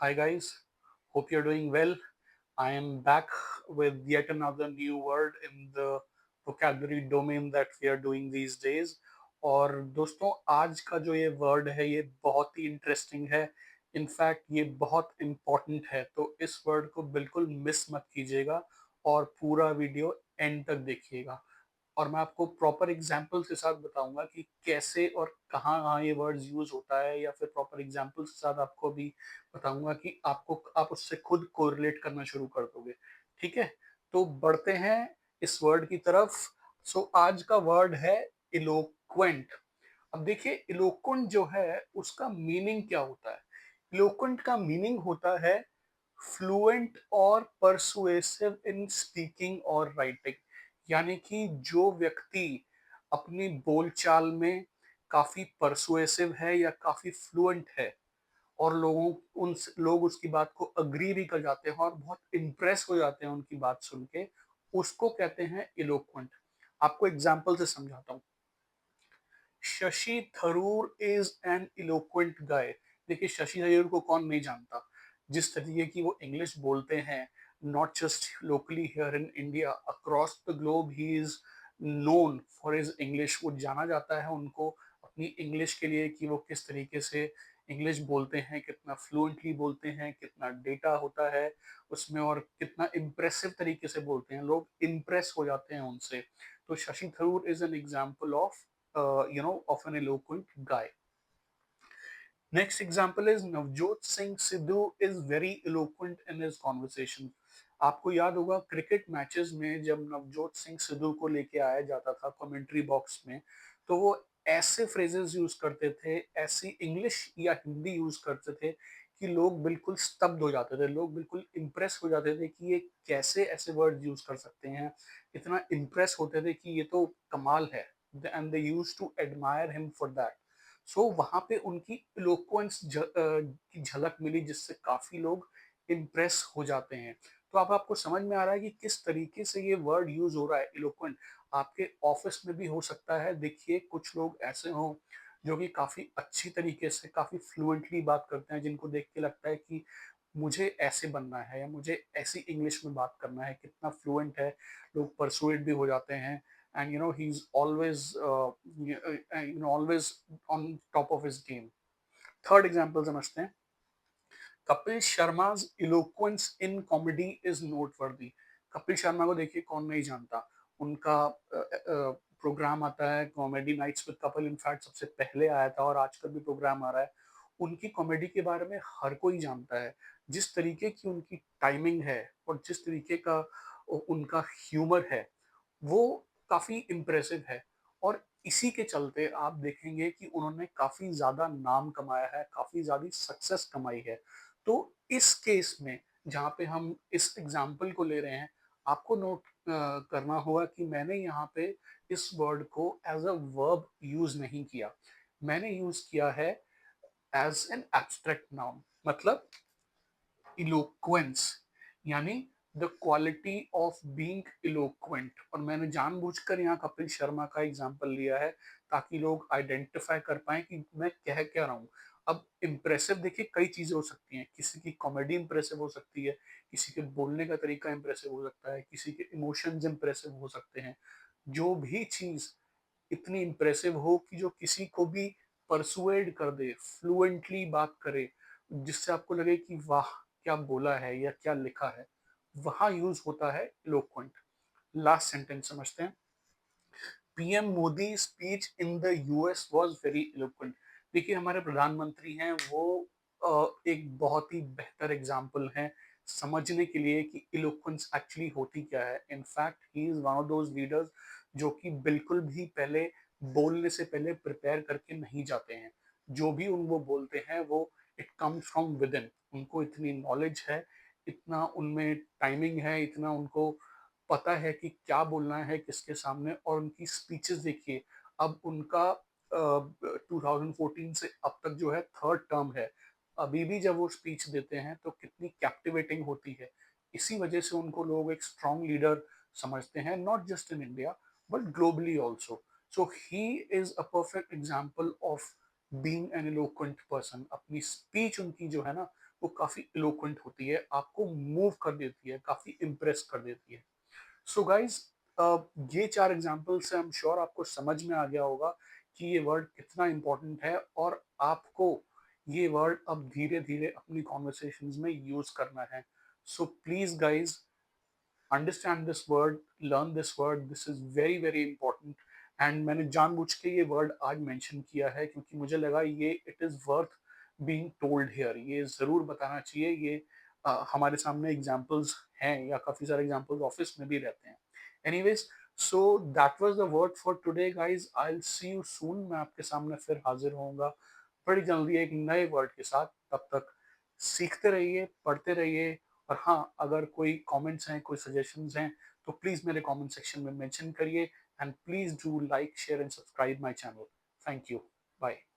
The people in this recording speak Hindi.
Hi guys, hope you're doing well. I am back with yet another new word in the vocabulary domain that we are doing these days. और दोस्तों आज का जो ये वर्ड है ये बहुत ही इंटरेस्टिंग है. इनफैक्ट ये बहुत इम्पोर्टेंट है, तो इस वर्ड को बिल्कुल मिस मत कीजिएगा और पूरा वीडियो एंड तक देखिएगा. और मैं आपको प्रॉपर एग्जाम्पल्स के साथ बताऊंगा कि कैसे और कहाँ कहाँ ये वर्ड्स यूज होता है, या फिर प्रॉपर एग्जाम्पल्स के साथ आपको भी बताऊंगा कि आप उससे खुद कोरिलेट करना शुरू कर दोगे. ठीक है, तो बढ़ते हैं इस वर्ड की तरफ. सो आज का वर्ड है इलोक्वेंट. अब देखिए, इलोक्वेंट जो है उसका मीनिंग क्या होता है. इलोक्वेंट का मीनिंग होता है फ्लुएंट और परसुएसिव इन स्पीकिंग और राइटिंग. यानी कि जो व्यक्ति अपनी बोलचाल में काफी परसुएसिव है या काफी फ्लुएंट है, और लोग उसकी बात को अग्री भी कर जाते हैं और बहुत इम्प्रेस हो जाते हैं उनकी बात सुन के, उसको कहते हैं इलोक्वेंट. आपको एग्जाम्पल से समझाता हूँ. Shashi Tharoor is an eloquent guy. देखिए, शशि थरूर को कौन नहीं जानता. जिस तरीके की वो इंग्लिश बोलते हैं, not just locally here in India, across the globe he is known for his English. वो जाना जाता है उनको अपनी इंग्लिश के लिए कि वो किस तरीके से इंग्लिश बोलते हैं, कितना फ्लुएंटली बोलते हैं, कितना डेटा होता है उसमें, और कितना इम्प्रेसिव तरीके से बोलते हैं. लोग इम्प्रेस हो जाते हैं उनसे. तो Shashi Tharoor is an example of of an eloquent guy. Next example is Navjot Singh Sidhu is very eloquent in his conversation. आपको याद होगा क्रिकेट मैचेस में जब नवजोत सिंह सिद्धू को लेके आया जाता था कमेंट्री बॉक्स में, तो वो ऐसे फ्रेजेस यूज करते थे, ऐसी इंग्लिश या हिंदी यूज करते थे कि लोग बिल्कुल स्तब्ध हो जाते थे. लोग बिल्कुल इम्प्रेस हो जाते थे कि ये कैसे ऐसे वर्ड यूज कर सकते हैं. इतना इम्प्रेस होते थे कि ये तो कमाल है. And they used to admire him for that. So वहां पे उनकी इलोक्वेंस की झलक मिली, जिससे काफी लोग इम्प्रेस हो जाते हैं. तो अब आपको समझ में आ रहा है कि किस तरीके से ये वर्ड यूज हो रहा है इलोक्वेंट. आपके ऑफिस में भी हो सकता है. देखिए, कुछ लोग ऐसे हों जो कि काफी अच्छी तरीके से काफी फ्लुएंटली बात करते हैं, जिनको देख के लगता है कि मुझे ऐसे बनना है या मुझे ऐसी इंग्लिश में बात करना है. कितना फ्लुएंट है, लोग परसुएड भी हो जाते हैं. And he's always always on top of his game. Third example समझते हैं. Kapil शर्मा's eloquence in comedy is noteworthy. Kapil Sharma को देखिए, कौन नहीं जानता. उनका प्रोग्राम आता है comedy nights with Kapil. In fact सबसे पहले आया था और आजकल भी प्रोग्राम आ रहा है. उनकी कॉमेडी के बारे में हर कोई जानता है. जिस तरीके की उनकी टाइमिंग है और जिस तरीके का उनका ह्यूमर है, वो काफी इम्प्रेसिव है. और इसी के चलते आप देखेंगे कि उन्होंने काफी ज्यादा नाम कमाया है, काफी ज्यादा सक्सेस कमाई है. तो इस केस में जहाँ पे हम इस एग्जाम्पल को ले रहे हैं, आपको नोट करना होगा कि मैंने यहाँ पे इस वर्ड को एज अ वर्ब यूज नहीं किया. मैंने यूज किया है एज एन एब्स्ट्रैक्ट नाउन. मतलब इलोक्वेंस, यानी the quality of being eloquent. और मैंने जानबूझकर यहाँ कपिल शर्मा का एग्जांपल लिया है ताकि लोग आइडेंटिफाई कर पाए कि मैं कह क्या रहा हूँ. अब इम्प्रेसिव देखिए कई चीजें हो सकती हैं. किसी की कॉमेडी इम्प्रेसिव हो सकती है, किसी के बोलने का तरीका इम्प्रेसिव हो सकता है, किसी के इमोशंस इम्प्रेसिव हो सकते हैं. जो भी चीज इतनी इम्प्रेसिव हो कि जो किसी को भी परसुएड कर दे, फ्लुएंटली बात करे, जिससे आपको लगे कि वाह क्या बोला है या क्या लिखा है, वहां यूज होता है इलोक्वेंट. लास्ट सेंटेंस समझते हैं. PM Modi speech in the US was very eloquent. देखिए, हमारे प्रधानमंत्री हैं वो एक बहुत ही बेहतर एग्जाम्पल है समझने के लिए कि इलोक्वेंस एक्चुअली होती क्या है. In fact he is one of those leaders जो कि बिल्कुल भी पहले बोलने से पहले प्रिपेयर करके नहीं जाते हैं. जो भी वो बोलते हैं वो it comes from with in. उनको इतनी नॉलेज है, इतना उनमें टाइमिंग है, इतना उनको पता है कि क्या बोलना है किसके सामने. और उनकी स्पीचेस देखिए. अब उनका 2014 से अब तक जो है थर्ड टर्म है. अभी भी जब वो स्पीच देते हैं तो कितनी कैप्टिवेटिंग होती है. इसी वजह से उनको लोग एक स्ट्रॉन्ग लीडर समझते हैं, not just in India but globally also. So he is a perfect example of being an eloquent person. अपनी स्पीच उनकी जो है ना, वो काफ़ी इलोक्वेंट होती है, आपको मूव कर देती है, काफ़ी इम्प्रेस कर देती है। सो गाइज़ ये 4 एग्ज़ाम्पल से आई एम श्योर आपको समझ में आ गया होगा कि ये वर्ड कितना इम्पोर्टेंट है और आपको ये वर्ड अब धीरे-धीरे अपनी कन्वर्सेशंस में यूज़ करना है। So please guys understand this word, learn this word, this is very, very important and मैंने जानबूझ के ये वर्ड आज मेंशन किया है क्योंकि मुझे लगा ये it is worth being told here, ये ज़रूर बताना चाहिए। ये हमारे सामने एग्ज़ाम्पल्स हैं या काफ़ी सारे एग्ज़ाम्पल्स ऑफ़िस में भी रहते हैं। Anyways, so that was the word for today guys, I will see you soon. मैं आपके सामने फिर हाज़िर होऊँगा बड़ी जल्दी एक नए वर्ड के साथ। तब तक सीखते रहिए, पढ़ते रहिए और हाँ, अगर कोई कमेंट्स हैं, कोई सजेशंस हैं, तो प्लीज़ मेरे कमेंट सेक्शन में मेंशन करिए and please do like, share and subscribe my channel. Thank you. Bye.